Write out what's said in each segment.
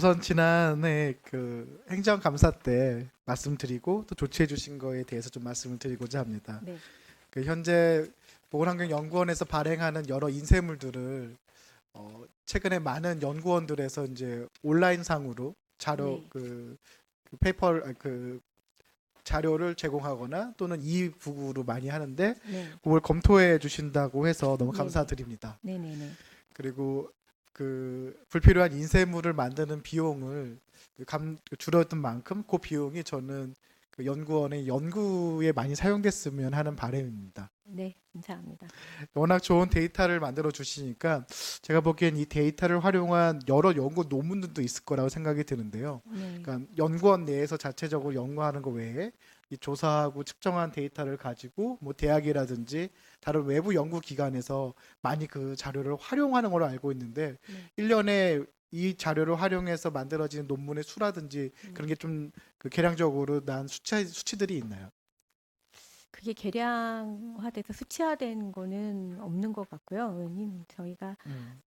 우선 지난해 그 행정감사 때 말씀드리고 또 조치해 주신 거에 대해서 좀 말씀을 드리고자 합니다. 네, 그 현재 보건환경연구원에서 발행하는 여러 인쇄물들을 최근에 많은 연구원들에서 이제 온라인상으로 자료 네, 그 페이퍼 그 자료를 제공하거나 또는 이북으로 많이 하는데 네, 그걸 검토해 주신다고 해서 너무 네, 네, 감사드립니다. 네, 네, 네, 그리고 그 불필요한 인쇄물을 만드는 비용을 줄어든 만큼 그 비용이 저는 그 연구원의 연구에 많이 사용됐으면 하는 바람입니다. 네, 감사합니다. 워낙 좋은 데이터를 만들어 주시니까 제가 보기엔 이 데이터를 활용한 여러 연구 논문들도 있을 거라고 생각이 드는데요. 네, 그러니까 연구원 내에서 자체적으로 연구하는 것 외에 이 조사하고 측정한 데이터를 가지고 뭐 대학이라든지 다른 외부 연구 기관에서 많이 그 자료를 활용하는 걸로 알고 있는데 네. 1년에 이 자료를 활용해서 만들어지는 논문의 수라든지 그런 게 좀 그 계량적으로 난 수치들이 있나요? 그게 계량화돼서 수치화된 거는 없는 것 같고요, 의원님.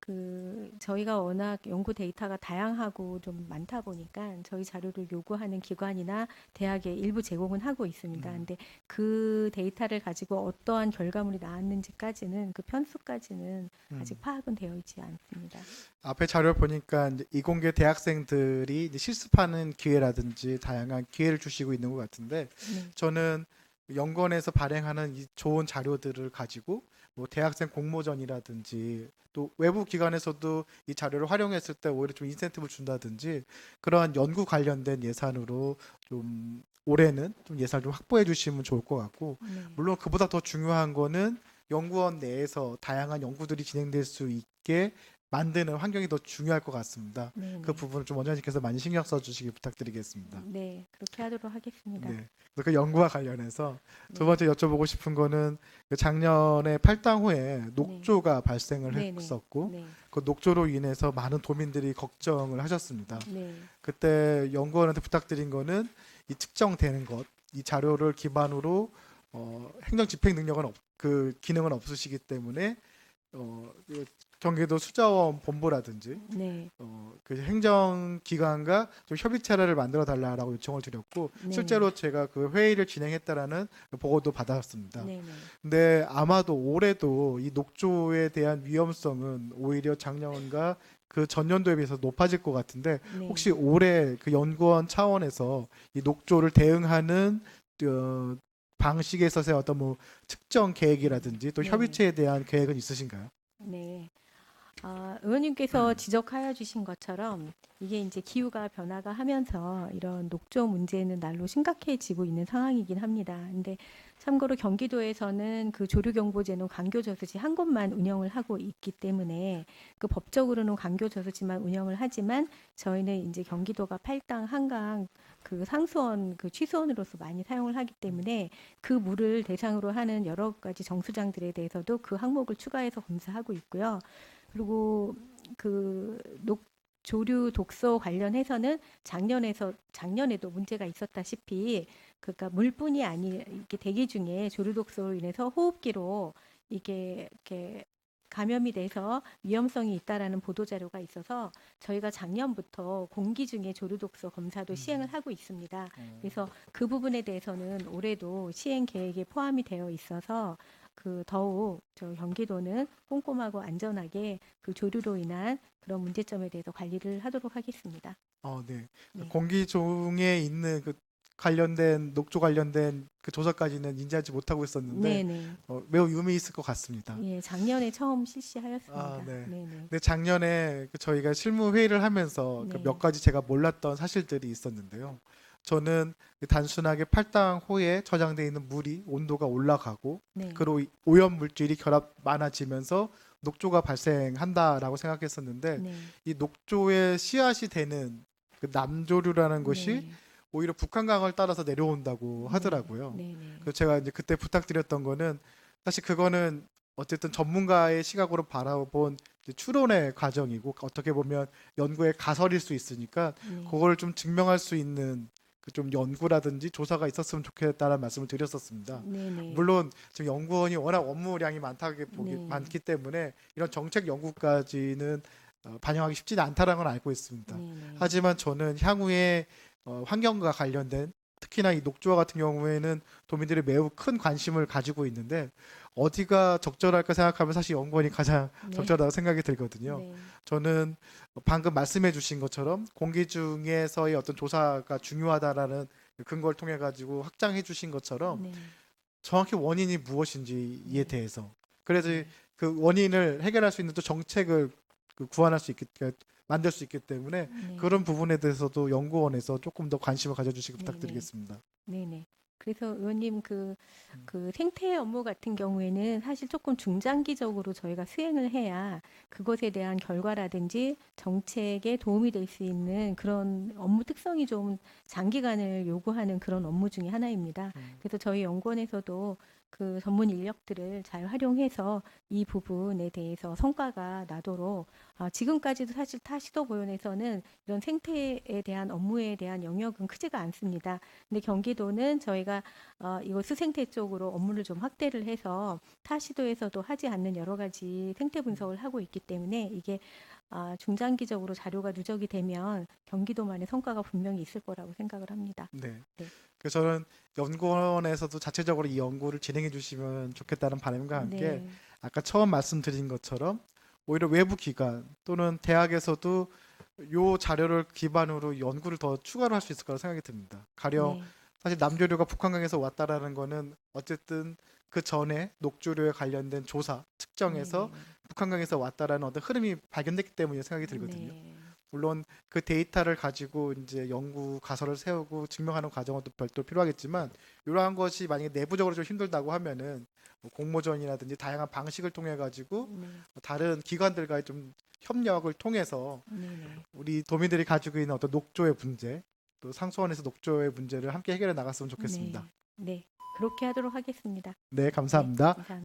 음. 저희가 워낙 연구 데이터가 다양하고 좀 많다 보니까 저희 자료를 요구하는 기관이나 대학에 일부 제공은 하고 있습니다. 음. 근데 그 데이터를 가지고 어떠한 결과물이 나왔는지까지는 그 편수까지는 아직 음. 파악은 되어 있지 않습니다. 앞에 자료를 보니까 이제 이공계 대학생들이 이제 실습하는 기회라든지 다양한 기회를 주시고 있는 것 같은데 네, 저는 연구원에서 발행하는 이 좋은 자료들을 가지고 뭐 대학생 공모전이라든지 또 외부 기관에서도 이 자료를 활용했을 때 오히려 좀 인센티브를 준다든지 그러한 연구 관련된 예산으로 좀 올해는 좀 예산을 좀 확보해 주시면 좋을 것 같고 네, 물론 그보다 더 중요한 거는 연구원 내에서 다양한 연구들이 진행될 수 있게 만드는 환경이 더 중요할 것 같습니다. 네, 그 네. 부분을 좀 원장님께서 많이 신경 써주시기 부탁드리겠습니다. 네, 그렇게 하도록 하겠습니다. 네. 그래서 그 연구와 관련해서 두 네, 번째 여쭤보고 싶은 거는 그 작년에 팔당호에 네, 녹조가 발생을 네, 네, 했었고 네, 그 녹조로 인해서 많은 도민들이 걱정을 하셨습니다. 네, 그때 연구원한테 부탁드린 거는 이 측정되는 것, 이 자료를 기반으로 행정 집행 능력은 그 기능은 없으시기 때문에 그 경기도 수자원 본부라든지 네, 그 행정기관과 좀 협의체를 만들어 달라라고 요청을 드렸고 네, 네, 실제로 제가 그 회의를 진행했다라는 보고도 받았습니다. 네, 네, 근데 아마도 올해도 이 녹조에 대한 위험성은 오히려 작년과 그 전년도에 비해서 높아질 것 같은데 네, 혹시 올해 그 연구원 차원에서 이 녹조를 대응하는 어, 방식에 있어서의 어떤 뭐 측정 계획이라든지 또 네, 네, 협의체에 대한 계획은 있으신가요? 네. 의원님께서 지적하여 주신 것처럼 이게 이제 기후가 변화가 하면서 이런 녹조 문제는 날로 심각해지고 있는 상황이긴 합니다. 근데 참고로 경기도에서는 그 조류경보제는 강교저수지 한 곳만 운영을 하고 있기 때문에 그 법적으로는 강교저수지만 운영을 하지만 저희는 이제 경기도가 팔당 한강 그 상수원 그 취수원으로서 많이 사용을 하기 때문에 그 물을 대상으로 하는 여러 가지 정수장들에 대해서도 그 항목을 추가해서 검사하고 있고요. 그리고 그 조류 독소 관련해서는 작년에도 문제가 있었다시피 그러니까 물뿐이 아니 이게 대기 중에 조류 독소로 인해서 호흡기로 이게 이렇게 감염이 돼서 위험성이 있다라는 보도 자료가 있어서 저희가 작년부터 공기 중에 조류 독소 검사도 시행을 하고 있습니다. 그래서 그 부분에 대해서는 올해도 시행 계획에 포함이 되어 있어서 그 더욱 저 경기도는 꼼꼼하고 안전하게 그 조류로 인한 그런 문제점에 대해서 관리를 하도록 하겠습니다. 네. 네. 공기 중에 있는 그 관련된 녹조 관련된 그 조사까지는 인지하지 못하고 있었는데 네네. 매우 의미 있을 것 같습니다. 예, 작년에 처음 아, 실시하였습니다. 네. 네네. 근데 작년에 그 저희가 실무 회의를 하면서 그 몇 네. 가지 제가 몰랐던 사실들이 있었는데요. 저는 그 단순하게 팔당호에 저장돼 있는 물이 온도가 올라가고 네. 그로 오염 물질이 결합 많아지면서 녹조가 발생한다라고 생각했었는데 네. 이 녹조의 씨앗이 되는 그 남조류라는 것이 네. 오히려 북한강을 따라서 내려온다고 네. 하더라고요. 네네. 그래서 제가 이제 그때 부탁드렸던 거는 사실 그거는 어쨌든 전문가의 시각으로 바라본 이제 추론의 과정이고 어떻게 보면 연구의 가설일 수 있으니까 네. 그걸 좀 증명할 수 있는 그 좀 연구라든지 조사가 있었으면 좋겠다라는 말씀을 드렸었습니다. 네네. 물론 지금 연구원이 워낙 업무량이 네. 많기 때문에 이런 정책 연구까지는 반영하기 쉽지는 않다는 걸 알고 있습니다. 네네. 하지만 저는 향후에 환경과 관련된 특히나 이 녹조와 같은 경우에는 도민들이 매우 큰 관심을 가지고 있는데 어디가 적절할까 생각하면 사실 연구원이 가장 네. 적절하다고 생각이 들거든요. 네. 저는 방금 말씀해 주신 것처럼 공기 중에서의 어떤 조사가 중요하다라는 근거를 통해 가지고 확장해 주신 것처럼 네. 정확히 원인이 무엇인지에 네. 대해서 그래서 네. 그 원인을 해결할 수 있는 또 정책을 구현할 수 있기 만들 수 있기 때문에 네. 그런 부분에 대해서도 연구원에서 조금 더 관심을 가져주시기 네네. 부탁드리겠습니다. 네네. 그래서 의원님 그 음. 생태 업무 같은 경우에는 사실 조금 중장기적으로 저희가 수행을 해야 그것에 대한 결과라든지 정책에 도움이 될 수 있는 그런 업무 특성이 좀 장기간을 요구하는 그런 업무 중에 하나입니다. 그래서 저희 연구원에서도 그 전문 인력들을 잘 활용해서 이 부분에 대해서 성과가 나도록 지금까지도 사실 타 시도보연에서는 이런 생태에 대한 업무에 대한 영역은 크지가 않습니다. 근데 경기도는 저희가 이거 수생태 쪽으로 업무를 좀 확대를 해서 타 시도에서도 하지 않는 여러 가지 생태 분석을 하고 있기 때문에 이게 중장기적으로 자료가 누적이 되면 경기도만의 성과가 분명히 있을 거라고 생각을 합니다. 네. 네. 그래서 저는 연구원에서도 자체적으로 이 연구를 진행해 주시면 좋겠다는 바람과 함께 네. 아까 처음 말씀드린 것처럼 오히려 외부 기관 또는 대학에서도 요 자료를 기반으로 연구를 더 추가로 할 수 있을 거라고 생각이 듭니다. 가령 네. 사실 남조류가 북한강에서 왔다라는 거는 어쨌든 그 전에 녹조류에 관련된 조사 측정에서 네. 북한강에서 왔다라는 어떤 흐름이 발견됐기 때문에 생각이 들거든요. 네. 물론 그 데이터를 가지고 이제 연구 가설을 세우고 증명하는 과정은 또 별도로 필요하겠지만 이러한 것이 만약에 내부적으로 좀 힘들다고 하면은 뭐 공모전이라든지 다양한 방식을 통해 가지고 네. 다른 기관들과의 좀 협력을 통해서 네. 네. 우리 도민들이 가지고 있는 어떤 녹조의 문제 또 상수원에서 녹조의 문제를 함께 해결해 나갔으면 좋겠습니다. 네. 네. 그렇게 하도록 하겠습니다. 네, 네. 감사합니다. 감사합니다.